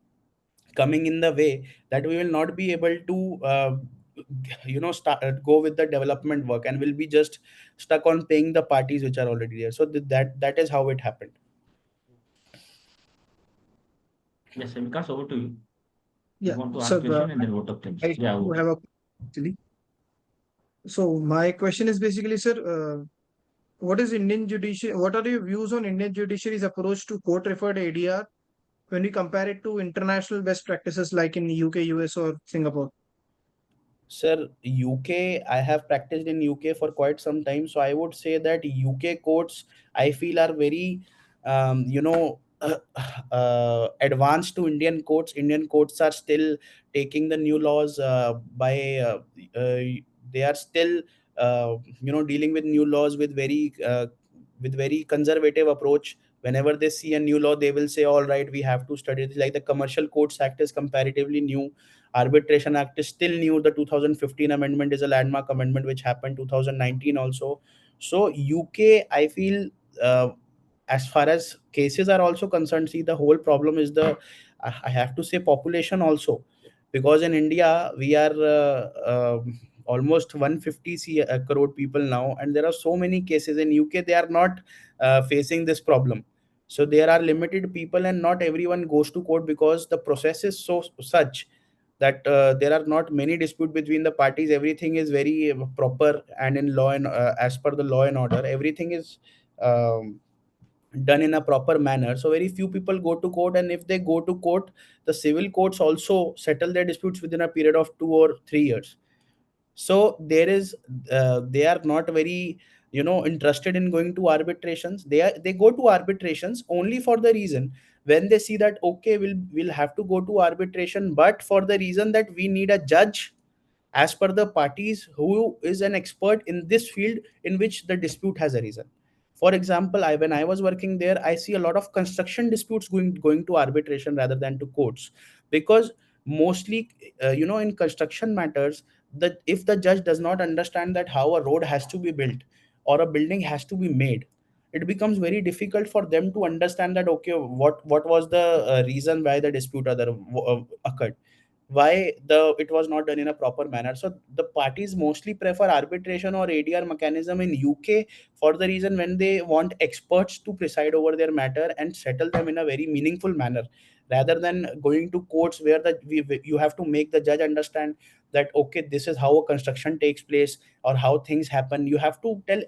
coming in the way that we will not be able to start go with the development work, and will be just stuck on paying the parties which are already there. So that is how it happened. Yes, Vikas, over to you. You Yeah. want to So ask question and then vote of things. I Yeah, do over. have a actually. So my question is basically, sir, what is Indian judiciary? What are your views on Indian judiciary's approach to court-referred ADR when we compare it to international best practices like in UK, US, or Singapore? Sir, UK, I have practiced in UK for quite some time. So I would say that UK courts, I feel, are very, advanced to Indian courts. Indian courts are still taking the new laws uh, they are still, dealing with new laws with very conservative approach. Whenever they see a new law, they will say, all right, we have to study it. Like the Commercial Courts Act is comparatively new. Arbitration Act is still new. The 2015 amendment is a landmark amendment which happened 2019 also. So UK, I feel, uh, as far as cases are also concerned, see, the whole problem is the, I have to say, population also, because in India we are almost 150 crore people now, and there are so many cases. In UK they are not facing this problem. So there are limited people and not everyone goes to court, because the process is so such that there are not many dispute between the parties. Everything is very proper, and in law and as per the law and order, everything is um, done in a proper manner. So very few people go to court, and if they go to court, the civil courts also settle their disputes within a period of 2 or 3 years. So there is they are not very interested in going to arbitrations. They go to arbitrations only for the reason, when they see that okay, we'll have to go to arbitration, but for the reason that we need a judge as per the parties who is an expert in this field in which the dispute has arisen. For example, when I was working there, I see a lot of construction disputes going to arbitration rather than to courts, because mostly in construction matters, that if the judge does not understand that how a road has to be built or a building has to be made, it becomes very difficult for them to understand that okay, what was the reason why the dispute occurred. why the it was not done in a proper manner. So the parties mostly prefer arbitration or ADR mechanism in UK for the reason when they want experts to preside over their matter and settle them in a very meaningful manner, rather than going to courts where you have to make the judge understand that okay, this is how a construction takes place or how things happen. You have to tell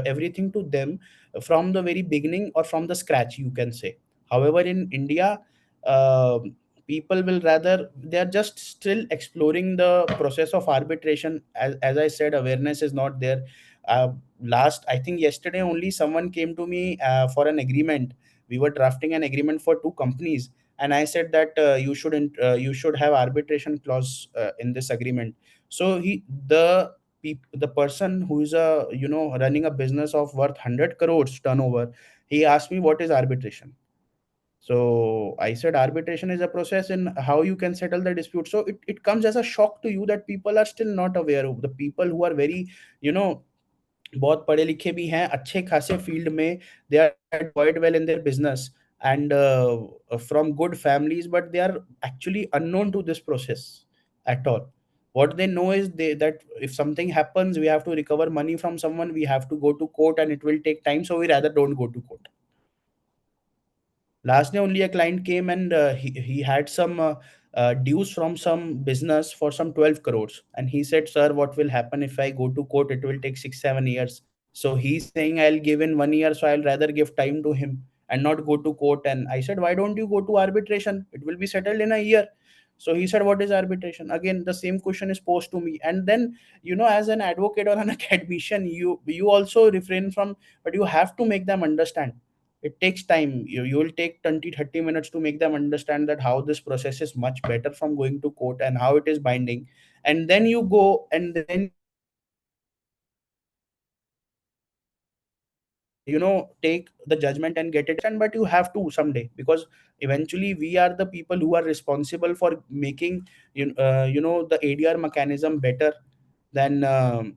everything to them from the very beginning or from the scratch, you can say. However, in India, um people will rather, they are just still exploring the process of arbitration. As I said, awareness is not there. Last, I think yesterday only, someone came to me for an agreement. We were drafting an agreement for two companies, and I said that you should have arbitration clause in this agreement. So the person who is running a business of worth 100 crores turnover, he asked me what is arbitration. So I said arbitration is a process in how you can settle the dispute. So it comes as a shock to you that people are still not aware of. The people who are very, you know, बहुत पढ़े लिखे भी हैं अच्छे खासे field में, they are doing quite well in their business, and from good families, but they are actually unknown to this process at all. What they know is that if something happens, we have to recover money from someone, we have to go to court, and it will take time, so we rather don't go to court. Last day only a client came, and he had some dues from some business for some 12 crores, and he said, sir, what will happen if I go to court? It will take 6 7 years. So he's saying I'll give in 1 year, so I'll rather give time to him and not go to court. And I said, why don't you go to arbitration? It will be settled in a year. So he said, what is arbitration? Again, the same question is posed to me. And then, as an advocate or an academician, you also refrain from, but you have to make them understand. It takes time. You will take 20 30 minutes to make them understand that how this process is much better from going to court and how it is binding. And then you go, and then you take the judgment and get it. And but you have to someday, because eventually we are the people who are responsible for making the ADR mechanism better than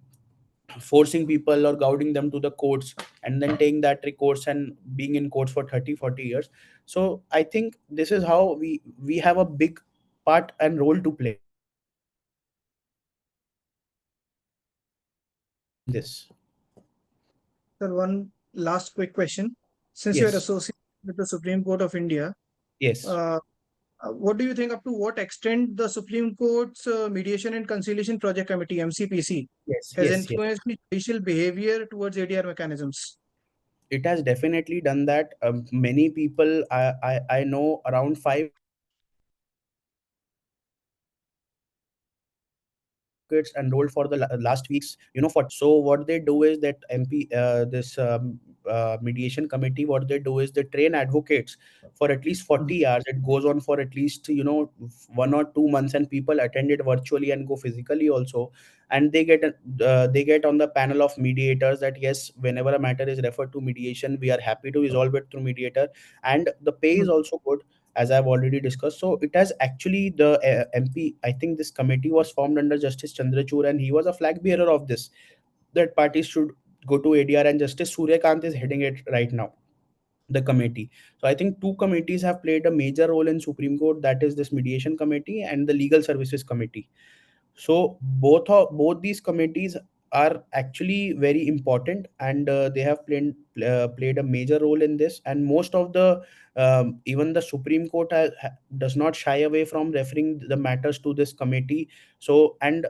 forcing people or goading them to the courts and then taking that recourse and being in courts for 30 40 years. So I think this is how we have a big part and role to play in this. Sir, one last quick question. Since you are Yes. associated with the Supreme Court of India, Yes. uh, what do you think, up to what extent the Supreme Court's Mediation and Conciliation Project Committee (MCPC) Yes. has Yes. Yes. influenced the judicial behavior towards ADR mechanisms? It has definitely done that. Many people, I know around 5 enrolled for the last weeks, for. So what they do is that this mediation committee, what they do is they train advocates for at least 40 hours. It goes on for at least 1 or 2 months, and people attend it virtually and go physically also. And they get on the panel of mediators that yes, whenever a matter is referred to mediation, we are happy to resolve it through mediator. And the pay is also good, as I've already discussed. So it has actually the MP. I think this committee was formed under Justice Chandrachud, and he was a flag bearer of this, that parties should go to ADR, and Justice Suryakant is heading it right now, the committee. So I think two committees have played a major role in Supreme Court. That is this mediation committee and the legal services committee. So both these committees are actually very important, and they have played a major role in this. And most of the even the Supreme Court does not shy away from referring the matters to this committee. So, and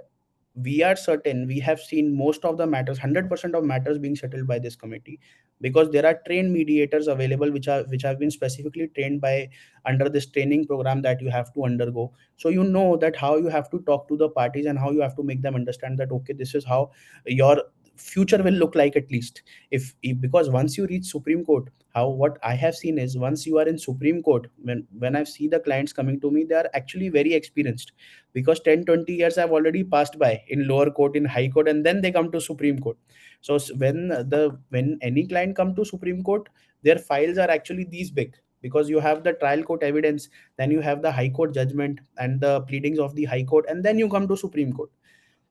we are certain, we have seen most of the matters, 100% of matters being settled by this committee, because there are trained mediators available, which have been specifically trained by under this training program that you have to undergo. So you know that how you have to talk to the parties and how you have to make them understand that okay, this is how your future will look like, at least. If because once you reach Supreme Court, how what I have seen is, once you are in Supreme Court, when I see the clients coming to me, they are actually very experienced, because 10 20 years have already passed by in lower court, in high court, and then they come to Supreme Court. So when any client come to Supreme Court, their files are actually these big, because you have the trial court evidence, then you have the high court judgment and the pleadings of the high court, and then you come to Supreme Court.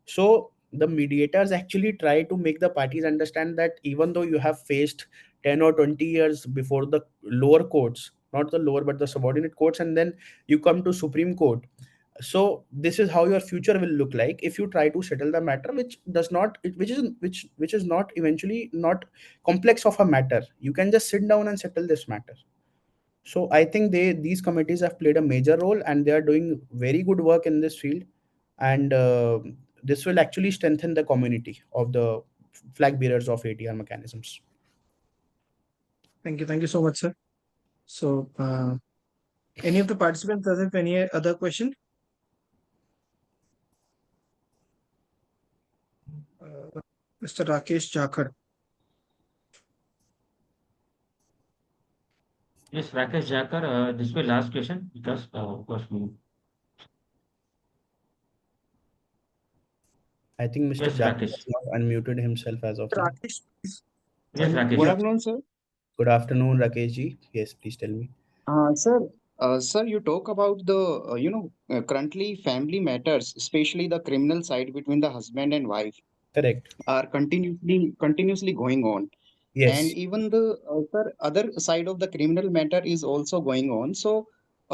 So the mediators actually try to make the parties understand that even though you have faced 10 or 20 years before the lower courts, not the lower but the subordinate courts, and then you come to Supreme Court, So this is how your future will look like if you try to settle the matter, which does not which is not eventually not complex of a matter. You can just sit down and settle this matter. So I think these committees have played a major role, and they are doing very good work in this field. And this will actually strengthen the community of the flag bearers of ADR mechanisms. Thank you so much, sir. So, any of the participants does have any other question? Mr. Rakesh Jakhar. Yes, Rakesh Jakar, this will last question because of course we. I think Mr. Yes, Jackson Rakesh. has not unmuted himself as of now. Rakesh, please. Yes, Good Rakesh. Yeah. afternoon, sir. Good afternoon, Rakesh ji. Yes, please tell me. Sir, you talk about the currently family matters, especially the criminal side between the husband and wife, Correct. are continuously going on, and Yes. even the sir, other side of the criminal matter is also going on. So,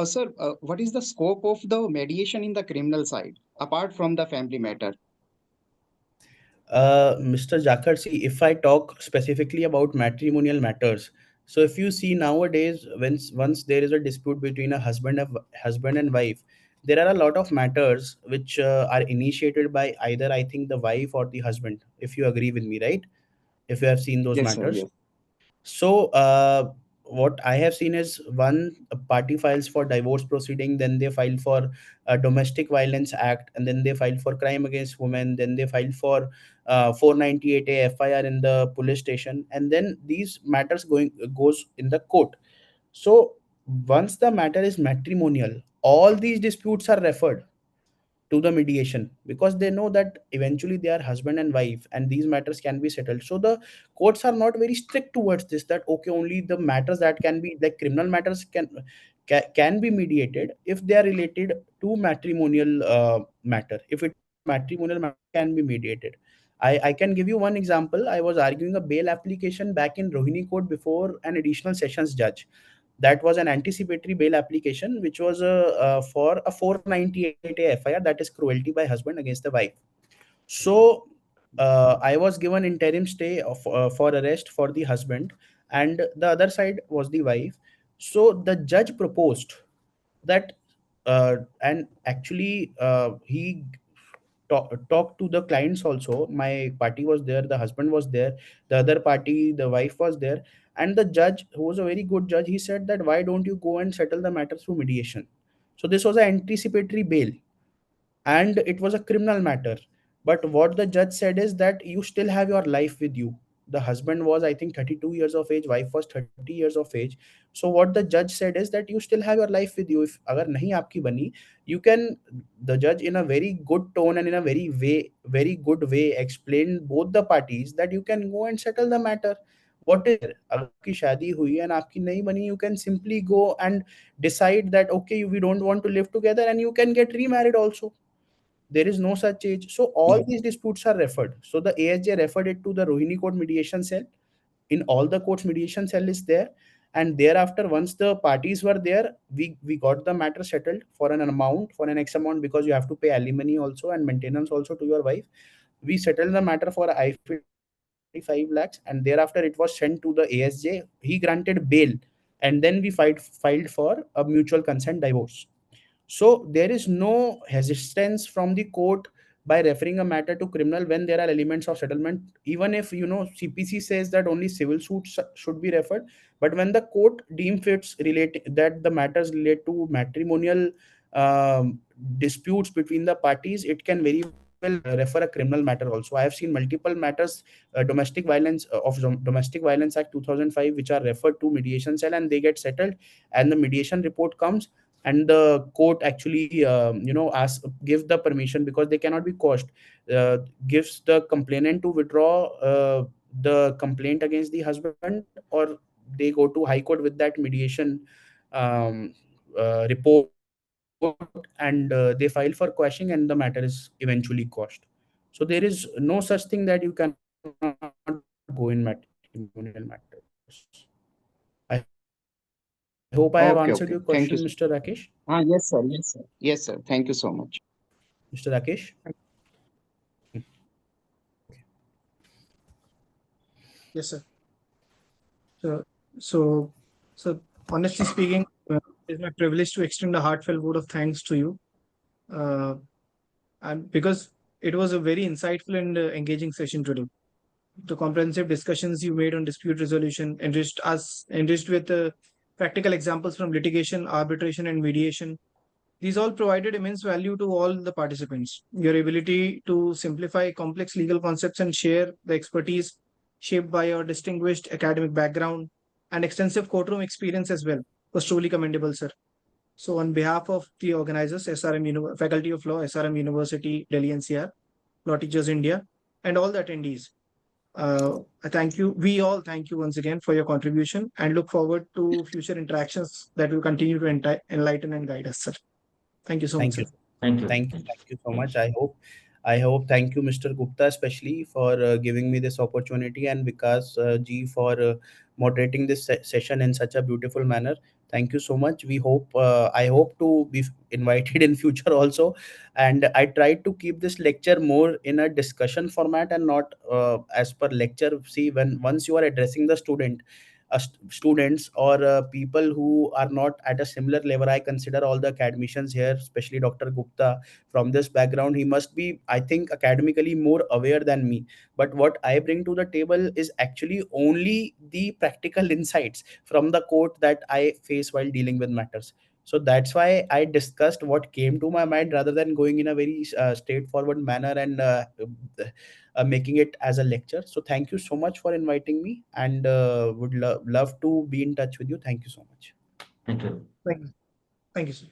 sir, what is the scope of the mediation in the criminal side apart from the family matter? Mr. Jakar, see, if I talk specifically about matrimonial matters, so if you see nowadays, once there is a dispute between a husband and wife, there are a lot of matters which are initiated by either, I think, the wife or the husband. If you agree with me, right? If you have seen those Yes, sir. matters. Yes. So, what I have seen is one party files for divorce proceeding, then they file for a domestic violence act, and then they file for crime against women, then they file for 498A FIR in the police station, and then these matters goes in the court. So once the matter is matrimonial, all these disputes are referred to the mediation, because they know that eventually they are husband and wife and these matters can be settled. So the courts are not very strict towards this, that okay, only the matters that can be like criminal matters can be mediated if they are related to matrimonial matter. If it is a matrimonial matter, it can be mediated. I can give you one example. I was arguing a bail application back in Rohini court before an additional sessions judge. That was an anticipatory bail application, which was for a 498A FIR, that is cruelty by husband against the wife. So I was given interim stay for arrest for the husband, and the other side was the wife. So the judge proposed that, and actually talked to the clients also. My party was there, the husband was there, the other party, the wife was there, and the judge, who was a very good judge, he said that why don't you go and settle the matter through mediation. So this was an anticipatory bail, and it was a criminal matter. But what the judge said is that you still have your life with you. The husband was, I think, 32 years of age, wife was 30 years of age. So what the judge said is that you still have your life with you. If agar nahi aapki bani, you can, the judge in a very good tone and in a very good way explained both the parties that you can go and settle the matter. What is there? Agar aapki shaadi hui and aapki nahi bani, you can simply go and decide that okay, we don't want to live together, and you can get remarried also. There is no such age. So all these disputes are referred. So the ASJ referred it to the Rohini court mediation cell. In all the courts, mediation cell is there. And thereafter, once the parties were there, we got the matter settled for an amount, for an X amount, because you have to pay alimony also and maintenance also to your wife. We settled the matter for I feel 25 lakhs, and thereafter it was sent to the ASJ. He granted bail, and then we filed for a mutual consent divorce. So there is no hesitance from the court by referring a matter to criminal when there are elements of settlement. Even if CPC says that only civil suits should be referred, but when the court deems it's relate that the matters relate to matrimonial um, disputes between the parties, it can very well refer a criminal matter also. I have seen multiple matters, domestic violence act 2005, which are referred to mediation cell and they get settled, and the mediation report comes, and the court actually gives the permission, because they cannot be quashed, gives the complainant to withdraw the complaint against the husband, or they go to high court with that mediation um, report, and they file for quashing, and the matter is eventually quashed. So there is no such thing that you cannot go in matrimonial matters. I hope this answers your question. I hope I have Okay, answered okay. your Thank you, question, sir. Mr. Rakesh. Yes, sir. Yes, sir. Yes, sir. Thank you so much. Mr. Rakesh. Yes, sir. So, so, so honestly speaking, it's my privilege to extend a heartfelt vote of thanks to you, uh, and because it was a very insightful and engaging session today. The comprehensive discussions you made on dispute resolution enriched with practical examples from litigation, arbitration, and mediation. These all provided immense value to all the participants. Your ability to simplify complex legal concepts and share the expertise shaped by your distinguished academic background and extensive courtroom experience as well was truly commendable, sir. So, on behalf of the organizers, Faculty of Law, SRM University, Delhi NCR, Law Teachers India, and all the attendees, I thank you. We all thank you once again for your contribution and look forward to future interactions that will continue to enlighten and guide us, sir. Thank you so much, Thank sir. you. Thank you. Thank you so Thank much. you. I hope. Thank you, Mr. Gupta, especially for giving me this opportunity, and Vikas ji for moderating this session in such a beautiful manner. Thank you so much. We hope. I hope to be invited in future also, and I try to keep this lecture more in a discussion format and not as per lecture. See, when once you are addressing the students or people who are not at a similar level, I consider all the academicians here, especially Dr. Gupta. From this background, he must be, I think, academically more aware than me. But what I bring to the table is actually only the practical insights from the court that I face while dealing with matters. So that's why I discussed what came to my mind rather than going in a very straightforward manner and making it as a lecture. So thank you so much for inviting me, and would love to be in touch with you. Thank you so much. Thank you. Thank you. Thank you, sir.